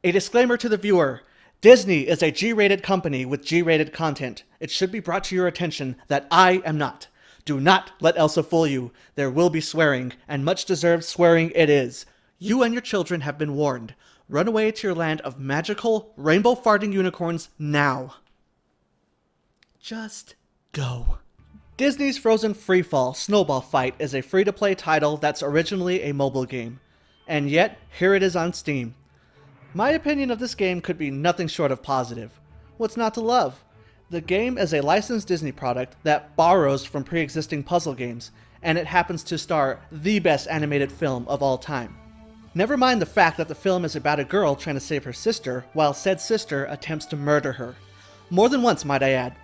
A disclaimer to the viewer. Disney is a G-rated company with G-rated content. It should be brought to your attention that I am not. Do not let Elsa fool you. There will be swearing, and much deserved swearing it is. You and your children have been warned. Run away to your land of magical, rainbow-farting unicorns now. Just go. Disney's Frozen Freefall Snowball Fight is a free-to-play title that's originally a mobile game. And yet, here it is on Steam. My opinion of this game could be nothing short of positive. What's not to love? The game is a licensed Disney product that borrows from pre-existing puzzle games, and it happens to star the best animated film of all time. Never mind the fact that the film is about a girl trying to save her sister, while said sister attempts to murder her. More than once, might I add.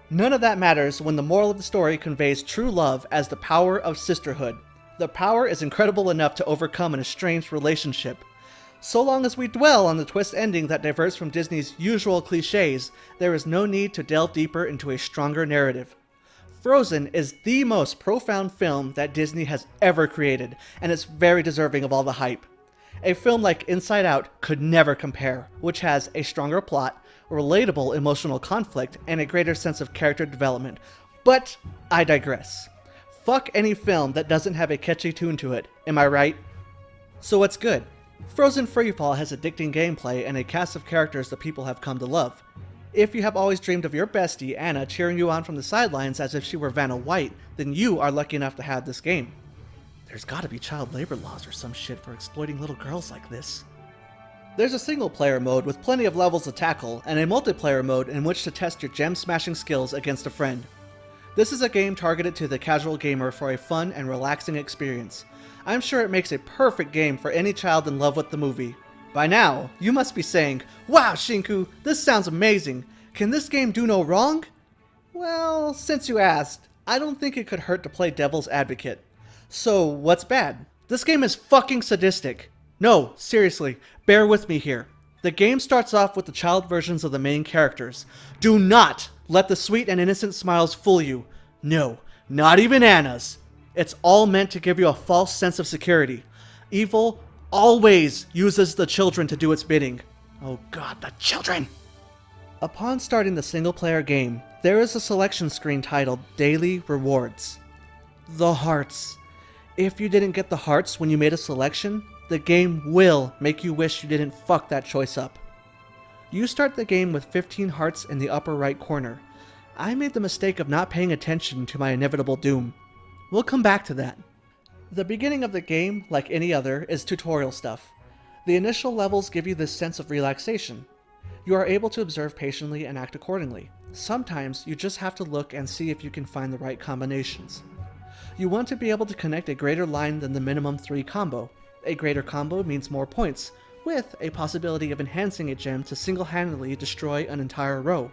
None of that matters when the moral of the story conveys true love as the power of sisterhood. The power is incredible enough to overcome an estranged relationship. So long as we dwell on the twist ending that diverts from Disney's usual cliches, there is no need to delve deeper into a stronger narrative. Frozen is the most profound film that Disney has ever created, and it's very deserving of all the hype. A film like Inside Out could never compare, which has a stronger plot, relatable emotional conflict, and a greater sense of character development. But I digress. Fuck any film that doesn't have a catchy tune to it, am I right? So what's good? Frozen Freefall has addicting gameplay and a cast of characters that people have come to love. If you have always dreamed of your bestie, Anna, cheering you on from the sidelines as if she were Vanna White, then you are lucky enough to have this game. There's gotta be child labor laws or some shit for exploiting little girls like this. There's a single-player mode with plenty of levels to tackle, and a multiplayer mode in which to test your gem-smashing skills against a friend. This is a game targeted to the casual gamer for a fun and relaxing experience. I'm sure it makes a perfect game for any child in love with the movie. By now, you must be saying, "Wow, Shinku, this sounds amazing. Can this game do no wrong?" Well, since you asked, I don't think it could hurt to play devil's advocate. So, what's bad? This game is fucking sadistic. No, seriously, bear with me here. The game starts off with the child versions of the main characters. Do not let the sweet and innocent smiles fool you. No, not even Anna's. It's all meant to give you a false sense of security. Evil always uses the children to do its bidding. Oh god, the children! Upon starting the single-player game, there is a selection screen titled Daily Rewards. The hearts. If you didn't get the hearts when you made a selection, the game will make you wish you didn't fuck that choice up. You start the game with 15 hearts in the upper right corner. I made the mistake of not paying attention to my inevitable doom. We'll come back to that. The beginning of the game, like any other, is tutorial stuff. The initial levels give you this sense of relaxation. You are able to observe patiently and act accordingly. Sometimes you just have to look and see if you can find the right combinations. You want to be able to connect a greater line than the minimum 3 combo. A greater combo means more points, with a possibility of enhancing a gem to single-handedly destroy an entire row.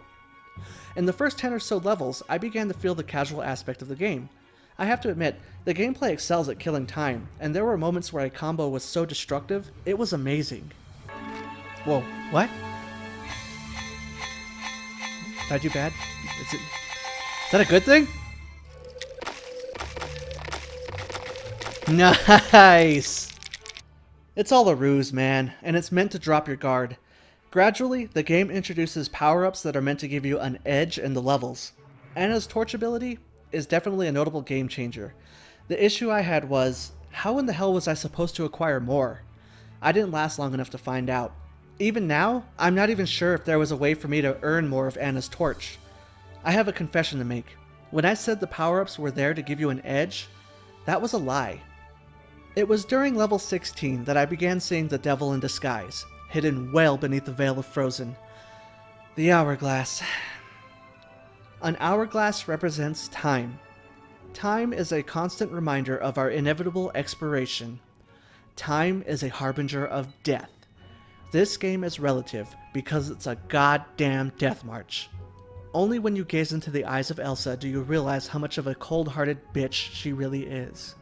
In the first 10 or so levels, I began to feel the casual aspect of the game. I have to admit, the gameplay excels at killing time, and there were moments where a combo was so destructive, it was amazing. Whoa, what? Did I do bad? Is that a good thing? Nice! It's all a ruse, man, and it's meant to drop your guard. Gradually, the game introduces power-ups that are meant to give you an edge in the levels. Anna's torch ability is definitely a notable game changer. The issue I had was, how in the hell was I supposed to acquire more? I didn't last long enough to find out. Even now, I'm not even sure if there was a way for me to earn more of Anna's torch. I have a confession to make. When I said the power-ups were there to give you an edge, that was a lie. It was during level 16 that I began seeing the devil in disguise, hidden well beneath the veil of Frozen. The hourglass. An hourglass represents time. Time is a constant reminder of our inevitable expiration. Time is a harbinger of death. This game is relative because it's a goddamn death march. Only when you gaze into the eyes of Elsa do you realize how much of a cold-hearted bitch she really is.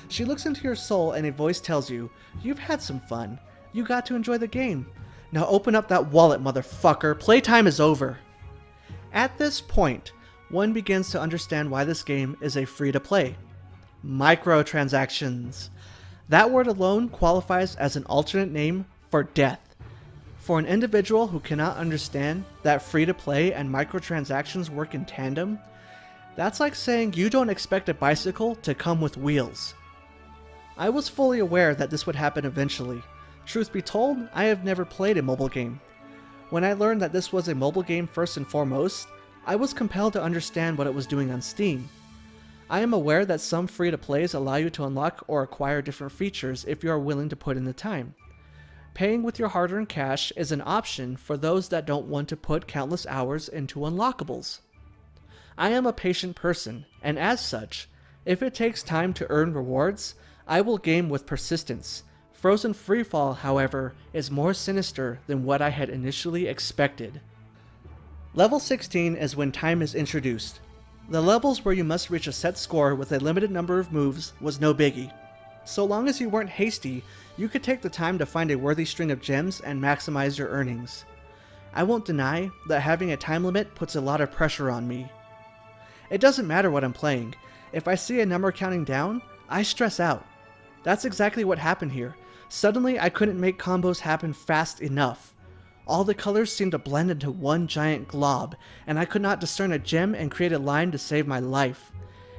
She looks into your soul and a voice tells you, "You've had some fun. You got to enjoy the game. Now open up that wallet, motherfucker. Playtime is over." At this point, one begins to understand why this game is a free-to-play. Microtransactions. That word alone qualifies as an alternate name for death. For an individual who cannot understand that free-to-play and microtransactions work in tandem, that's like saying you don't expect a bicycle to come with wheels. I was fully aware that this would happen eventually. Truth be told, I have never played a mobile game. When I learned that this was a mobile game first and foremost, I was compelled to understand what it was doing on Steam. I am aware that some free-to-plays allow you to unlock or acquire different features if you are willing to put in the time. Paying with your hard-earned cash is an option for those that don't want to put countless hours into unlockables. I am a patient person, and as such, if it takes time to earn rewards, I will game with persistence. Frozen Freefall, however, is more sinister than what I had initially expected. Level 16 is when time is introduced. The levels where you must reach a set score with a limited number of moves was no biggie. So long as you weren't hasty, you could take the time to find a worthy string of gems and maximize your earnings. I won't deny that having a time limit puts a lot of pressure on me. It doesn't matter what I'm playing. If I see a number counting down, I stress out. That's exactly what happened here. Suddenly I couldn't make combos happen fast enough. All the colors seemed to blend into one giant glob, and I could not discern a gem and create a line to save my life.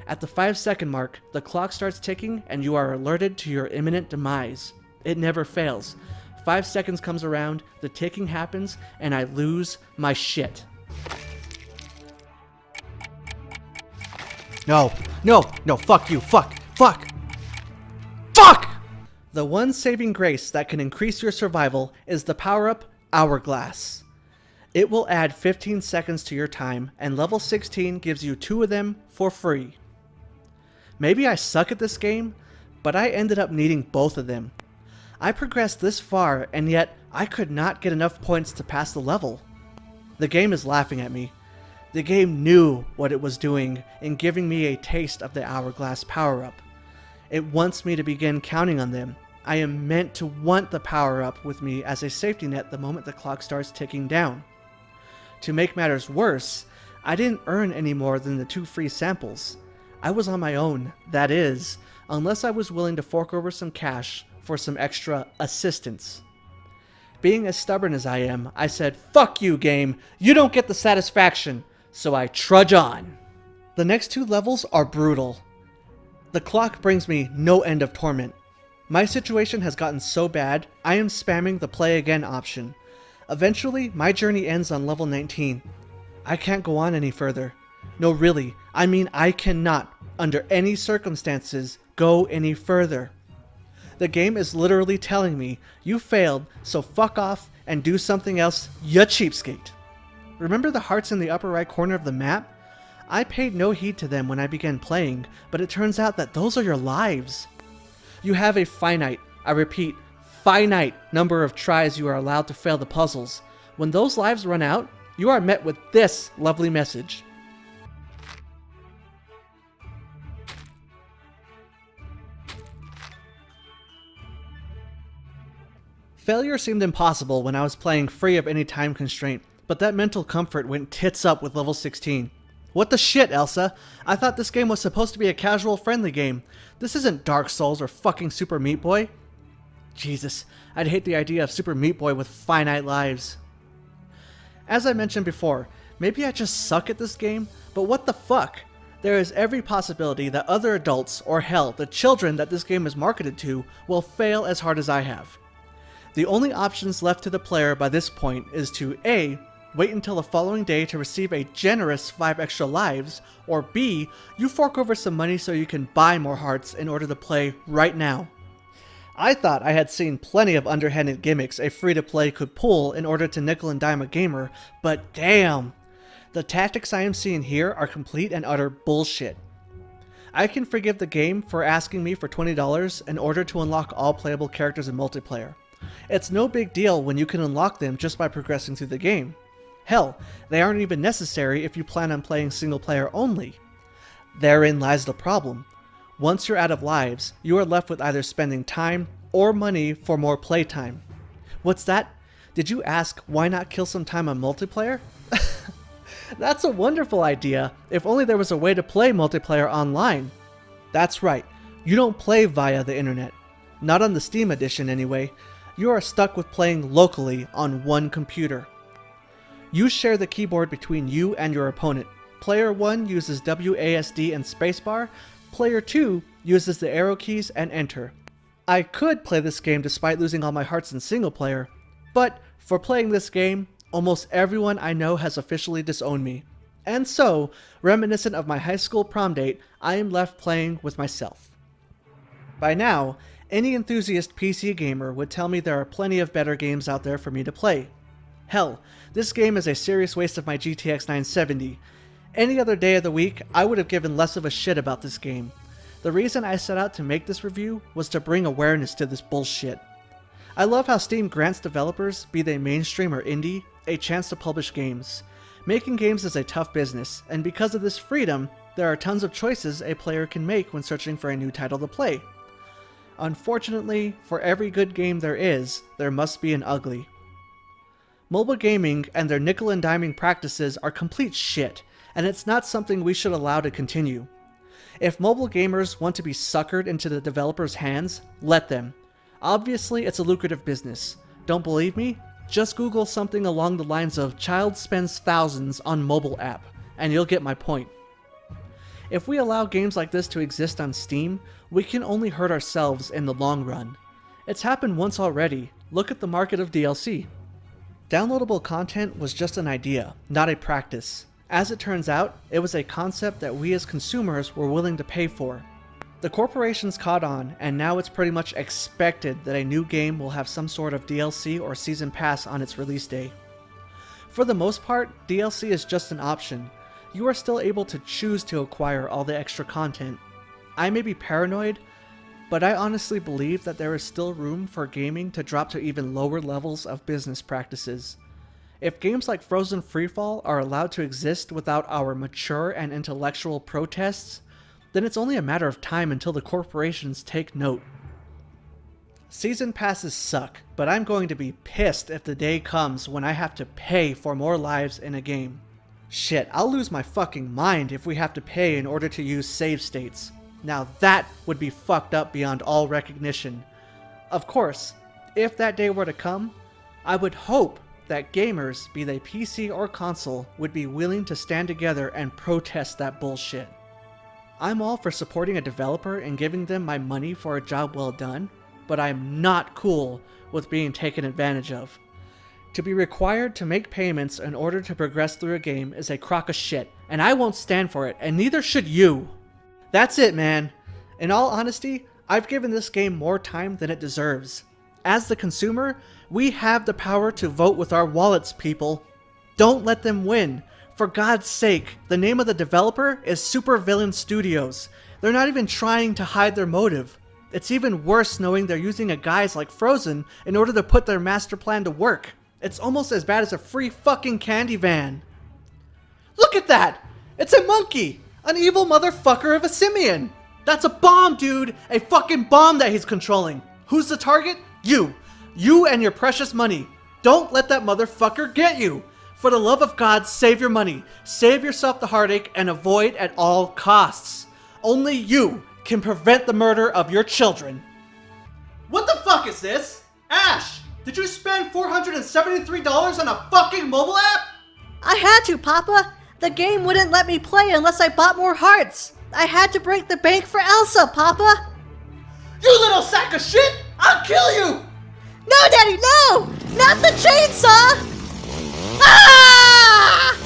At the 5-second mark, the clock starts ticking and you are alerted to your imminent demise. It never fails. 5 seconds comes around, the ticking happens, and I lose my shit. No, fuck you, fuck! The one saving grace that can increase your survival is the power-up Hourglass. It will add 15 seconds to your time, and level 16 gives you 2 of them for free. Maybe I suck at this game, but I ended up needing both of them. I progressed this far, and yet I could not get enough points to pass the level. The game is laughing at me. The game knew what it was doing in giving me a taste of the Hourglass power-up. It wants me to begin counting on them. I am meant to want the power-up with me as a safety net the moment the clock starts ticking down. To make matters worse, I didn't earn any more than the 2 free samples. I was on my own, that is, unless I was willing to fork over some cash for some extra assistance. Being as stubborn as I am, I said, "Fuck you, game, you don't get the satisfaction," so I trudge on. The next 2 levels are brutal. The clock brings me no end of torment. My situation has gotten so bad, I am spamming the play again option. Eventually, my journey ends on level 19. I can't go on any further. No, really, I mean I cannot, under any circumstances, go any further. The game is literally telling me, you failed, so fuck off and do something else, ya cheapskate. Remember the hearts in the upper right corner of the map? I paid no heed to them when I began playing, but it turns out that those are your lives. You have a finite, I repeat, finite number of tries you are allowed to fail the puzzles. When those lives run out, you are met with this lovely message. Failure seemed impossible when I was playing free of any time constraint, but that mental comfort went tits up with level 16. What the shit, Elsa? I thought this game was supposed to be a casual friendly game. This isn't Dark Souls or fucking Super Meat Boy. Jesus, I'd hate the idea of Super Meat Boy with finite lives. As I mentioned before, maybe I just suck at this game, but what the fuck? There is every possibility that other adults, or hell, the children that this game is marketed to, will fail as hard as I have. The only options left to the player by this point is to A, wait until the following day to receive a generous 5 extra lives, or B, you fork over some money so you can buy more hearts in order to play right now. I thought I had seen plenty of underhanded gimmicks a free-to-play could pull in order to nickel and dime a gamer, but damn! The tactics I am seeing here are complete and utter bullshit. I can forgive the game for asking me for $20 in order to unlock all playable characters in multiplayer. It's no big deal when you can unlock them just by progressing through the game. Hell, they aren't even necessary if you plan on playing single player only. Therein lies the problem. Once you're out of lives, you are left with either spending time or money for more playtime. What's that? Did you ask why not kill some time on multiplayer? That's a wonderful idea, if only there was a way to play multiplayer online. That's right, you don't play via the internet. Not on the Steam edition anyway. you are stuck with playing locally on one computer. You share the keyboard between you and your opponent. Player 1 uses WASD and spacebar, player 2 uses the arrow keys and enter. I could play this game despite losing all my hearts in single player, but for playing this game, almost everyone I know has officially disowned me. And so, reminiscent of my high school prom date, I am left playing with myself. By now, any enthusiast PC gamer would tell me there are plenty of better games out there for me to play. Hell, this game is a serious waste of my GTX 970. Any other day of the week, I would have given less of a shit about this game. The reason I set out to make this review was to bring awareness to this bullshit. I love how Steam grants developers, be they mainstream or indie, a chance to publish games. Making games is a tough business, and because of this freedom, there are tons of choices a player can make when searching for a new title to play. Unfortunately, for every good game there must be an ugly. Mobile gaming and their nickel and diming practices are complete shit, and it's not something we should allow to continue. If mobile gamers want to be suckered into the developers' hands, let them. Obviously, it's a lucrative business. Don't believe me? Just Google something along the lines of "child spends thousands on mobile app," and you'll get my point. If we allow games like this to exist on Steam, we can only hurt ourselves in the long run. It's happened once already. Look at the market of DLC. Downloadable content was just an idea, not a practice. As it turns out, it was a concept that we as consumers were willing to pay for. The corporations caught on, and now it's pretty much expected that a new game will have some sort of DLC or season pass on its release day. For the most part, DLC is just an option. You are still able to choose to acquire all the extra content. I may be paranoid, but I honestly believe that there is still room for gaming to drop to even lower levels of business practices. If games like Frozen Freefall are allowed to exist without our mature and intellectual protests, then it's only a matter of time until the corporations take note. Season passes suck, but I'm going to be pissed if the day comes when I have to pay for more lives in a game. Shit, I'll lose my fucking mind if we have to pay in order to use save states. Now that would be fucked up beyond all recognition. Of course, if that day were to come, I would hope that gamers, be they PC or console, would be willing to stand together and protest that bullshit. I'm all for supporting a developer and giving them my money for a job well done, but I'm not cool with being taken advantage of. To be required to make payments in order to progress through a game is a crock of shit, and I won't stand for it, and neither should you. That's it, man. In all honesty, I've given this game more time than it deserves. As the consumer, we have the power to vote with our wallets, people. Don't let them win. For God's sake, the name of the developer is Supervillain Studios. They're not even trying to hide their motive. It's even worse knowing they're using a guise like Frozen in order to put their master plan to work. It's almost as bad as a free fucking candy van. Look at that! It's a monkey! An evil motherfucker of a simian! That's a bomb, dude! A fucking bomb that he's controlling! Who's the target? You! You and your precious money! Don't let that motherfucker get you! For the love of God, save your money, save yourself the heartache, and avoid at all costs. Only you can prevent the murder of your children. What the fuck is this? Ash, did you spend $473 on a fucking mobile app? I had to, Papa. The game wouldn't let me play unless I bought more hearts. I had to break the bank for Elsa, Papa. You little sack of shit! I'll kill you! No, Daddy, no! Not the chainsaw!